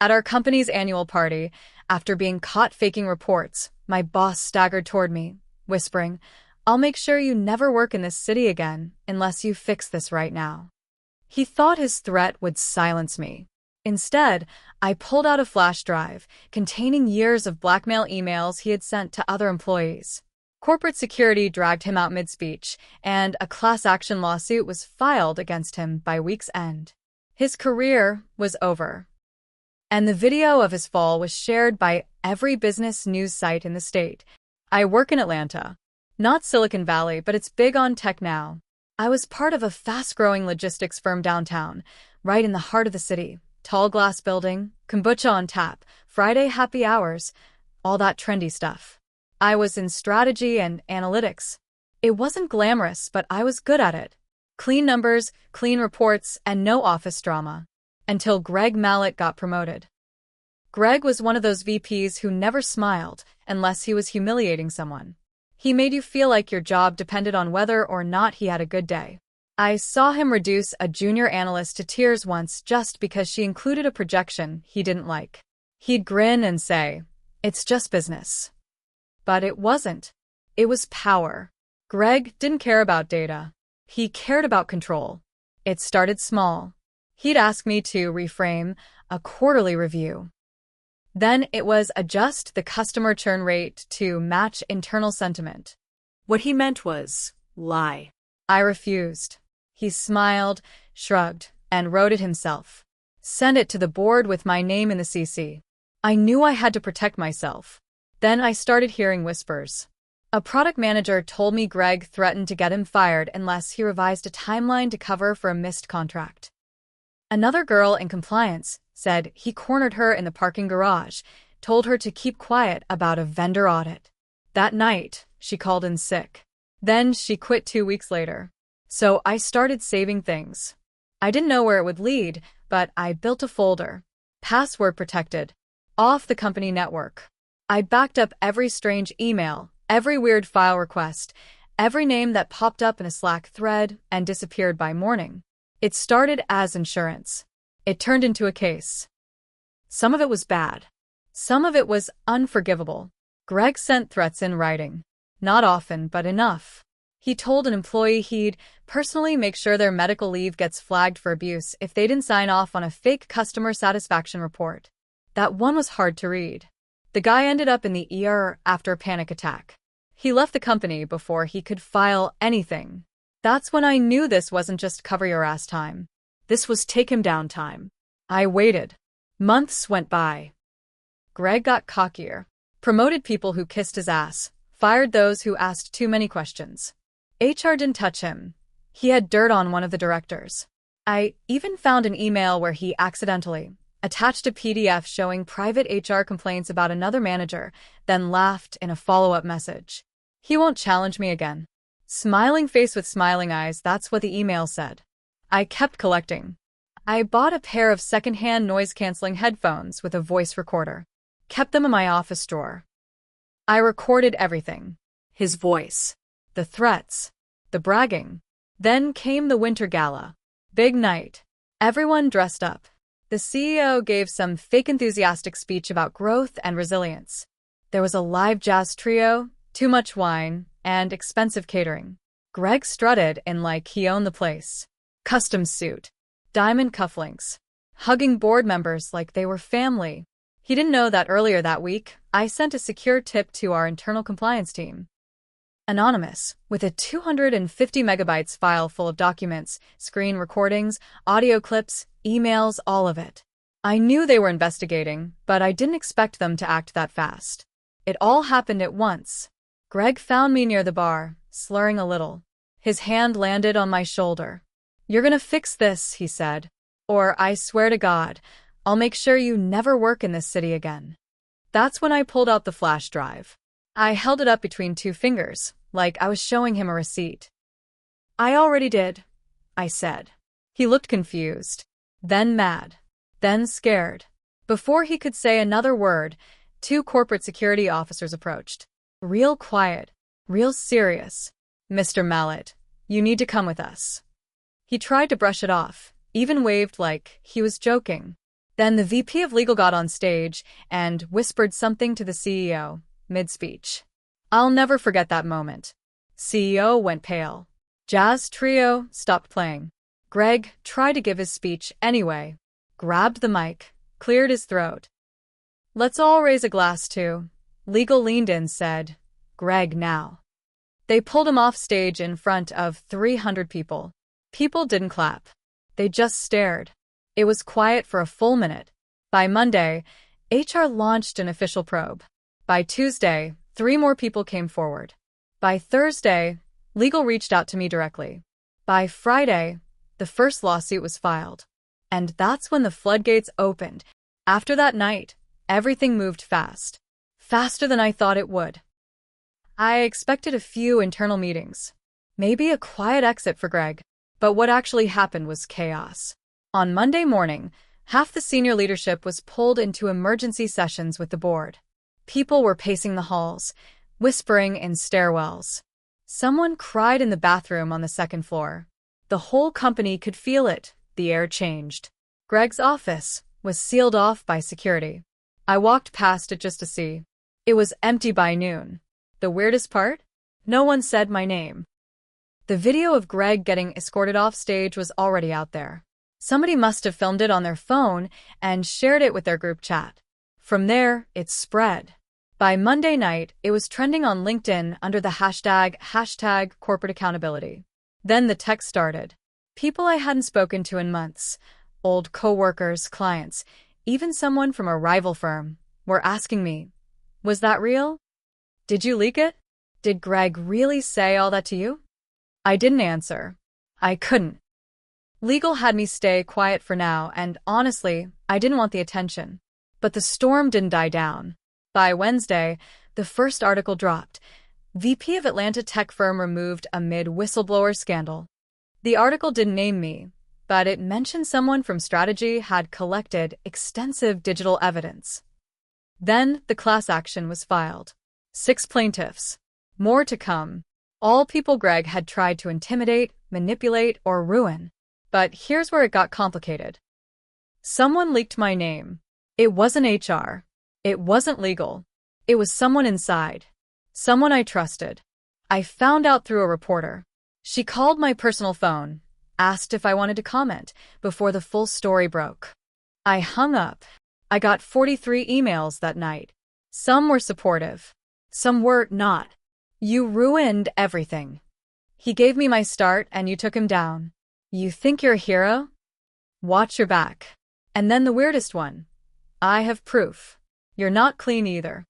At our company's annual party, after being caught faking reports, my boss staggered toward me, whispering, "I'll make sure you never work in this city again unless you fix this right now." He thought his threat would silence me. Instead, I pulled out a flash drive containing years of blackmail emails he had sent to other employees. Corporate security dragged him out mid-speech, and a class action lawsuit was filed against him by week's end. His career was over. And the video of his fall was shared by every business news site in the state. I work in Atlanta. Not Silicon Valley, but it's big on tech now. I was part of a fast-growing logistics firm downtown, right in the heart of the city. Tall glass building, kombucha on tap, Friday happy hours, all that trendy stuff. I was in strategy and analytics. It wasn't glamorous, but I was good at it. Clean numbers, clean reports, and no office drama. Until Greg Mallet got promoted. Greg was one of those VPs who never smiled unless he was humiliating someone. He made you feel like your job depended on whether or not he had a good day. I saw him reduce a junior analyst to tears once just because she included a projection he didn't like. He'd grin and say, "It's just business." But it wasn't. It was power. Greg didn't care about data. He cared about control. It started small. He'd ask me to reframe a quarterly review. Then it was adjust the customer churn rate to match internal sentiment. What he meant was lie. I refused. He smiled, shrugged, and wrote it himself. Send it to the board with my name in the CC. I knew I had to protect myself. Then I started hearing whispers. A product manager told me Greg threatened to get him fired unless he revised a timeline to cover for a missed contract. Another girl in compliance said he cornered her in the parking garage, told her to keep quiet about a vendor audit. That night, she called in sick. Then she quit 2 weeks later. So I started saving things. I didn't know where it would lead, but I built a folder. Password protected. Off the company network. I backed up every strange email, every weird file request, every name that popped up in a Slack thread and disappeared by morning. It started as insurance. It turned into a case. Some of it was bad. Some of it was unforgivable. Greg sent threats in writing. Not often, but enough. He told an employee he'd personally make sure their medical leave gets flagged for abuse if they didn't sign off on a fake customer satisfaction report. That one was hard to read. The guy ended up in the ER after a panic attack. He left the company before he could file anything. That's when I knew this wasn't just cover your ass time. This was take him down time. I waited. Months went by. Greg got cockier. Promoted people who kissed his ass. Fired those who asked too many questions. HR didn't touch him. He had dirt on one of the directors. I even found an email where he accidentally attached a PDF showing private HR complaints about another manager, then laughed in a follow-up message. He won't challenge me again. Smiling face with smiling eyes, that's what the email said. I kept collecting. I bought a pair of secondhand noise-canceling headphones with a voice recorder. Kept them in my office drawer. I recorded everything. His voice. The threats. The bragging. Then came the winter gala. Big night. Everyone dressed up. The CEO gave some fake enthusiastic speech about growth and resilience. There was a live jazz trio, too much wine, and expensive catering. Greg strutted in like he owned the place. Custom suit. Diamond cufflinks. Hugging board members like they were family. He didn't know that earlier that week, I sent a secure tip to our internal compliance team. Anonymous, with a 250 megabytes file full of documents, screen recordings, audio clips, emails, all of it. I knew they were investigating, but I didn't expect them to act that fast. It all happened at once. Greg found me near the bar, slurring a little. His hand landed on my shoulder. "You're gonna fix this," he said. "Or I swear to God, I'll make sure you never work in this city again." That's when I pulled out the flash drive. I held it up between two fingers, like I was showing him a receipt. "I already did," I said. He looked confused, then mad, then scared. Before he could say another word, 2 corporate security officers approached. Real quiet, real serious. "Mr. Mallet, you need to come with us." He tried to brush it off, even waved like he was joking. Then the VP of Legal got on stage and whispered something to the CEO, mid-speech. I'll never forget that moment. CEO went pale. Jazz trio stopped playing. Greg tried to give his speech anyway, grabbed the mic, cleared his throat. Let's all raise a glass to. Legal leaned in, said, Greg now. They pulled him off stage in front of 300 people. People didn't clap. They just stared. It was quiet for a full minute. By Monday, HR launched an official probe. By Tuesday, 3 more people came forward. By Thursday, legal reached out to me directly. By Friday, the first lawsuit was filed. And that's when the floodgates opened. After that night, everything moved fast. Faster than I thought it would. I expected a few internal meetings. Maybe a quiet exit for Greg. But what actually happened was chaos. On Monday morning, half the senior leadership was pulled into emergency sessions with the board. People were pacing the halls, whispering in stairwells. Someone cried in the bathroom on the second floor. The whole company could feel it. The air changed. Greg's office was sealed off by security. I walked past it just to see. It was empty by noon. The weirdest part? No one said my name. The video of Greg getting escorted off stage was already out there. Somebody must have filmed it on their phone and shared it with their group chat. From there, it spread. By Monday night, it was trending on LinkedIn under the hashtag corporate accountability. Then the text started. People I hadn't spoken to in months, old coworkers, clients, even someone from a rival firm, were asking me, was that real? Did you leak it? Did Greg really say all that to you? I didn't answer. I couldn't. Legal had me stay quiet for now, and honestly, I didn't want the attention. But the storm didn't die down. By Wednesday, the first article dropped. VP of Atlanta tech firm removed amid whistleblower scandal. The article didn't name me, but it mentioned someone from strategy had collected extensive digital evidence. Then the class action was filed. 6 plaintiffs. More to come. All people Greg had tried to intimidate, manipulate, or ruin. But here's where it got complicated. Someone leaked my name. It wasn't HR. It wasn't legal. It was someone inside. Someone I trusted. I found out through a reporter. She called my personal phone, asked if I wanted to comment before the full story broke. I hung up. I got 43 emails that night. Some were supportive. Some were not. You ruined everything. He gave me my start and you took him down. You think you're a hero? Watch your back. And then the weirdest one. I have proof. You're not clean either.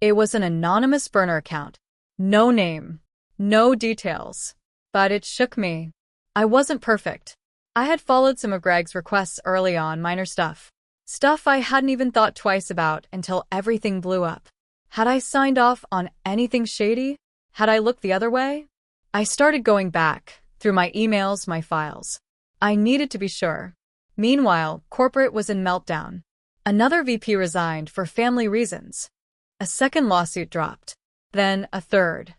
It was an anonymous burner account. No name. No details. But it shook me. I wasn't perfect. I had followed some of Greg's requests early on, minor stuff. Stuff I hadn't even thought twice about until everything blew up. Had I signed off on anything shady? Had I looked the other way? I started going back, through my emails, my files. I needed to be sure. Meanwhile, corporate was in meltdown. Another VP resigned for family reasons. A second lawsuit dropped. Then a third.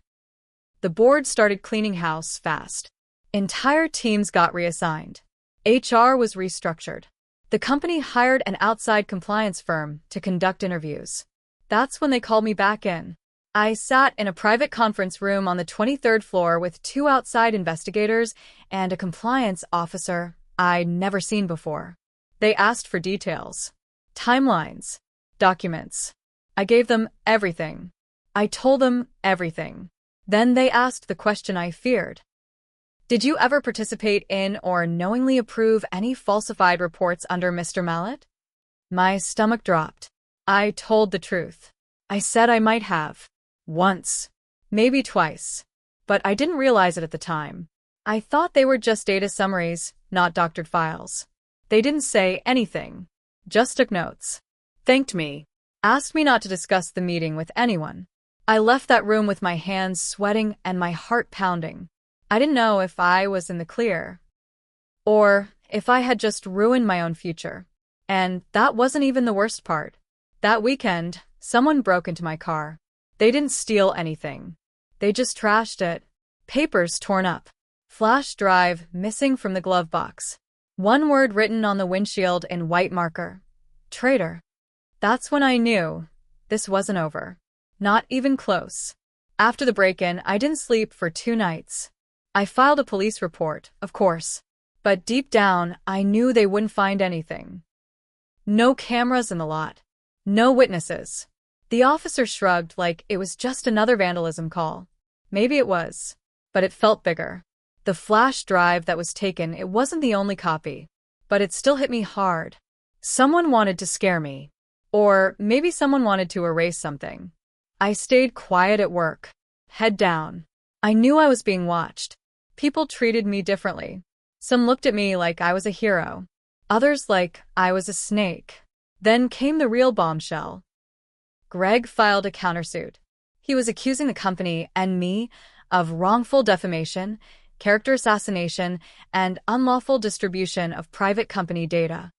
The board started cleaning house fast. Entire teams got reassigned. HR was restructured. The company hired an outside compliance firm to conduct interviews. That's when they called me back in. I sat in a private conference room on the 23rd floor with 2 outside investigators and a compliance officer I'd never seen before. They asked for details, timelines, documents. I gave them everything. I told them everything. Then they asked the question I feared. Did you ever participate in or knowingly approve any falsified reports under Mr. Mallet? My stomach dropped. I told the truth. I said I might have. Once. Maybe twice. But I didn't realize it at the time. I thought they were just data summaries, not doctored files. They didn't say anything. Just took notes. Thanked me. Asked me not to discuss the meeting with anyone. I left that room with my hands sweating and my heart pounding. I didn't know if I was in the clear. Or if I had just ruined my own future. And that wasn't even the worst part. That weekend, someone broke into my car. They didn't steal anything. They just trashed it. Papers torn up. Flash drive missing from the glove box. One word written on the windshield in white marker. Traitor. That's when I knew this wasn't over. Not even close. After the break-in, I didn't sleep for 2 nights. I filed a police report, of course. But deep down, I knew they wouldn't find anything. No cameras in the lot. No witnesses. The officer shrugged like it was just another vandalism call. Maybe it was. But it felt bigger. The flash drive that was taken, it wasn't the only copy. But it still hit me hard. Someone wanted to scare me. Or maybe someone wanted to erase something. I stayed quiet at work. Head down. I knew I was being watched. People treated me differently. Some looked at me like I was a hero. Others like I was a snake. Then came the real bombshell. Greg filed a countersuit. He was accusing the company and me of wrongful defamation, character assassination, and unlawful distribution of private company data.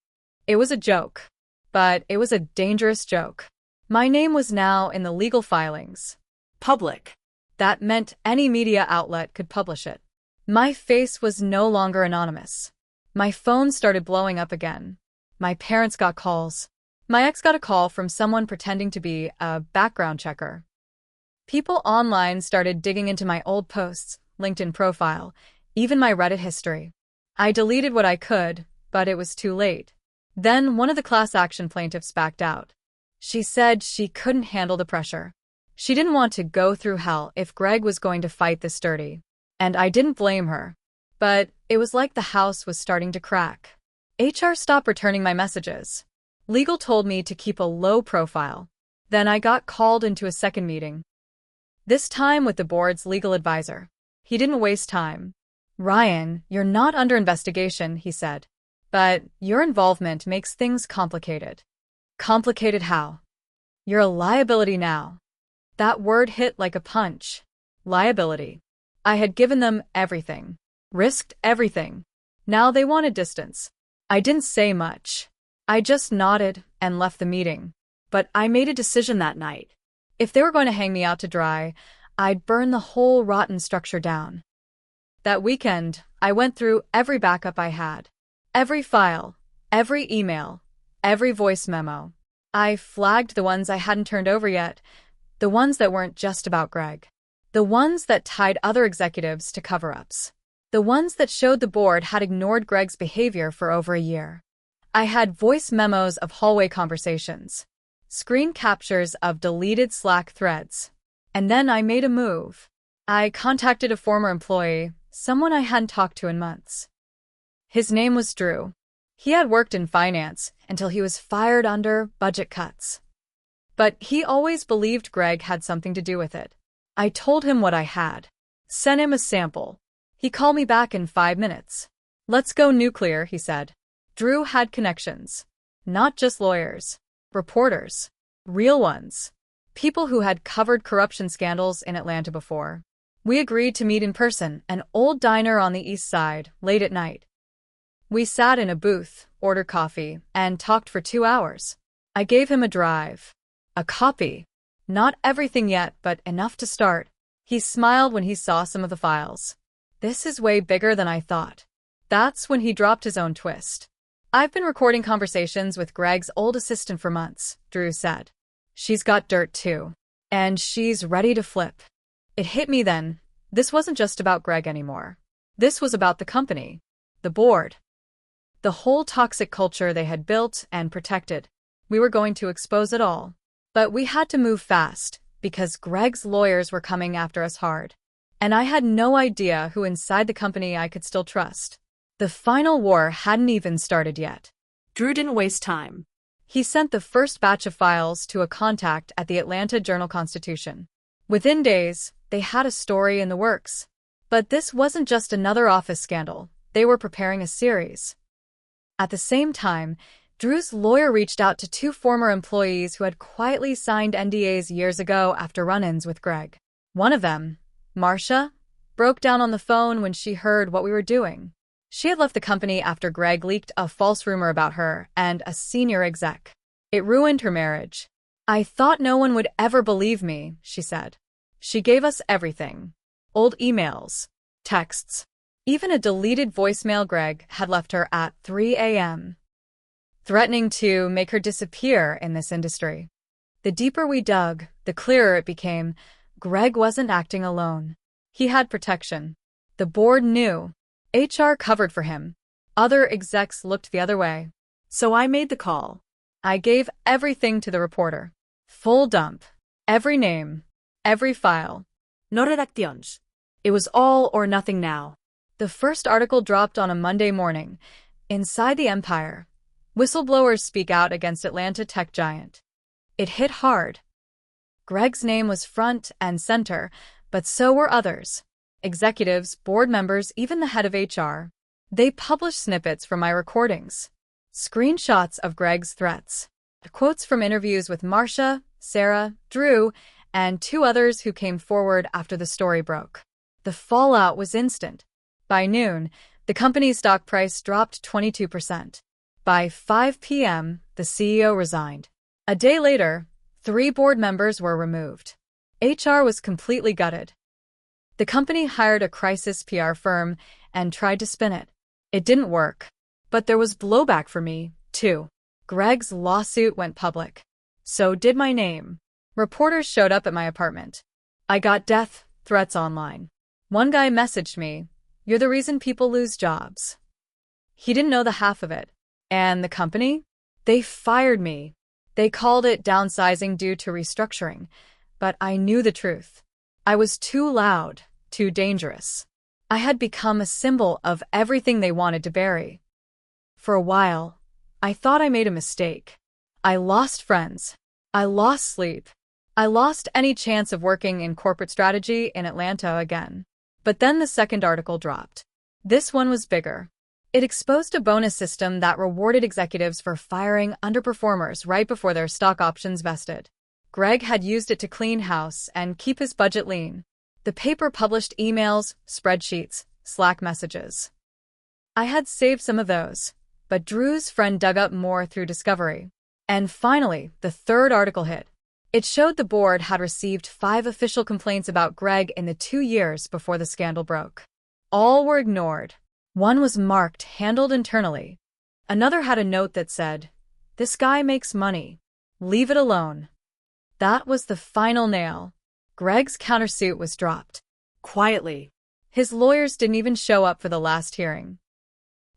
It was a joke. But it was a dangerous joke. My name was now in the legal filings. Public. That meant any media outlet could publish it. My face was no longer anonymous. My phone started blowing up again. My parents got calls. My ex got a call from someone pretending to be a background checker. People online started digging into my old posts, LinkedIn profile, even my Reddit history. I deleted what I could, but it was too late. Then one of the class action plaintiffs backed out. She said she couldn't handle the pressure. She didn't want to go through hell if Greg was going to fight this dirty. And I didn't blame her. But it was like the house was starting to crack. HR stopped returning my messages. Legal told me to keep a low profile. Then I got called into a second meeting. This time with the board's legal advisor. He didn't waste time. Ryan, you're not under investigation, he said. But your involvement makes things complicated. Complicated how? You're a liability now. That word hit like a punch. Liability. I had given them everything. Risked everything. Now they wanted distance. I didn't say much. I just nodded and left the meeting. But I made a decision that night. If they were going to hang me out to dry, I'd burn the whole rotten structure down. That weekend, I went through every backup I had. Every file, every email, every voice memo. I flagged the ones I hadn't turned over yet, the ones that weren't just about Greg. The ones that tied other executives to cover-ups. The ones that showed the board had ignored Greg's behavior for over a year. I had voice memos of hallway conversations, screen captures of deleted Slack threads. And then I made a move. I contacted a former employee, someone I hadn't talked to in months. His name was Drew. He had worked in finance until he was fired under budget cuts. But he always believed Greg had something to do with it. I told him what I had. Sent him a sample. He called me back in 5 minutes. Let's go nuclear, he said. Drew had connections. Not just lawyers. Reporters. Real ones. People who had covered corruption scandals in Atlanta before. We agreed to meet in person, an old diner on the east side, late at night. We sat in a booth, ordered coffee, and talked for 2 hours. I gave him a drive. A copy. Not everything yet, but enough to start. He smiled when he saw some of the files. This is way bigger than I thought. That's when he dropped his own twist. I've been recording conversations with Greg's old assistant for months, Drew said. She's got dirt too. And she's ready to flip. It hit me then. This wasn't just about Greg anymore. This was about the company. The board. The whole toxic culture they had built and protected. We were going to expose it all. But we had to move fast, because Greg's lawyers were coming after us hard. And I had no idea who inside the company I could still trust. The final war hadn't even started yet. Drew didn't waste time. He sent the first batch of files to a contact at the Atlanta Journal-Constitution. Within days, they had a story in the works. But this wasn't just another office scandal. They were preparing a series. At the same time, Drew's lawyer reached out to 2 former employees who had quietly signed NDAs years ago after run-ins with Greg. One of them, Marcia, broke down on the phone when she heard what we were doing. She had left the company after Greg leaked a false rumor about her and a senior exec. It ruined her marriage. I thought no one would ever believe me, she said. She gave us everything. Old emails, texts, Even a deleted voicemail Greg had left her at 3 a.m., threatening to make her disappear in this industry. The deeper we dug, the clearer it became. Greg wasn't acting alone. He had protection. The board knew. HR covered for him. Other execs looked the other way. So I made the call. I gave everything to the reporter. Full dump. Every name. Every file. No redacciones. It was all or nothing now. The first article dropped on a Monday morning. Inside the Empire. Whistleblowers speak out against Atlanta tech giant. It hit hard. Greg's name was front and center, but so were others. Executives, board members, even the head of HR. They published snippets from my recordings. Screenshots of Greg's threats. Quotes from interviews with Marcia, Sarah, Drew, and 2 others who came forward after the story broke. The fallout was instant. By noon, the company's stock price dropped 22%. By 5 p.m., the CEO resigned. A day later, 3 board members were removed. HR was completely gutted. The company hired a crisis PR firm and tried to spin it. It didn't work. But there was blowback for me, too. Greg's lawsuit went public. So did my name. Reporters showed up at my apartment. I got death threats online. One guy messaged me, "You're the reason people lose jobs." He didn't know the half of it. And the company? They fired me. They called it downsizing due to restructuring. But I knew the truth. I was too loud, too dangerous. I had become a symbol of everything they wanted to bury. For a while, I thought I made a mistake. I lost friends. I lost sleep. I lost any chance of working in corporate strategy in Atlanta again. But then the second article dropped. This one was bigger. It exposed a bonus system that rewarded executives for firing underperformers right before their stock options vested. Greg had used it to clean house and keep his budget lean. The paper published emails, spreadsheets, Slack messages. I had saved some of those, but Drew's friend dug up more through discovery. And finally, the third article hit. It showed the board had received 5 official complaints about Greg in the 2 years before the scandal broke. All were ignored. One was marked "handled internally." Another had a note that said, "This guy makes money. Leave it alone." That was the final nail. Greg's countersuit was dropped. Quietly. His lawyers didn't even show up for the last hearing.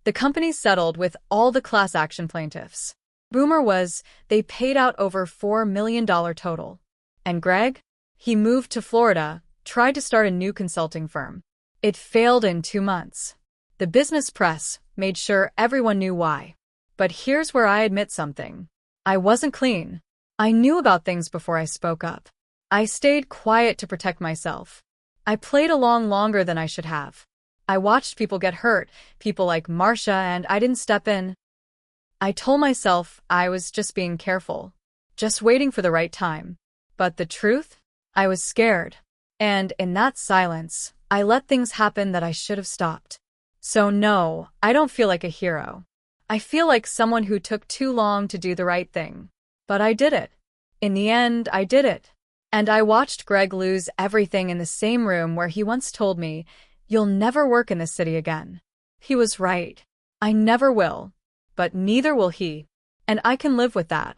The company settled with all the class action plaintiffs. Rumor was they paid out over $4 million total. And Greg? He moved to Florida, tried to start a new consulting firm. It failed in 2 months. The business press made sure everyone knew why. But here's where I admit something. I wasn't clean. I knew about things before I spoke up. I stayed quiet to protect myself. I played along longer than I should have. I watched people get hurt, people like Marcia, and I didn't step in. I told myself I was just being careful, just waiting for the right time. But the truth? I was scared. And in that silence, I let things happen that I should have stopped. So no, I don't feel like a hero. I feel like someone who took too long to do the right thing. But I did it. In the end, I did it. And I watched Greg lose everything in the same room where he once told me, "You'll never work in this city again." He was right. I never will. But neither will he. And I can live with that.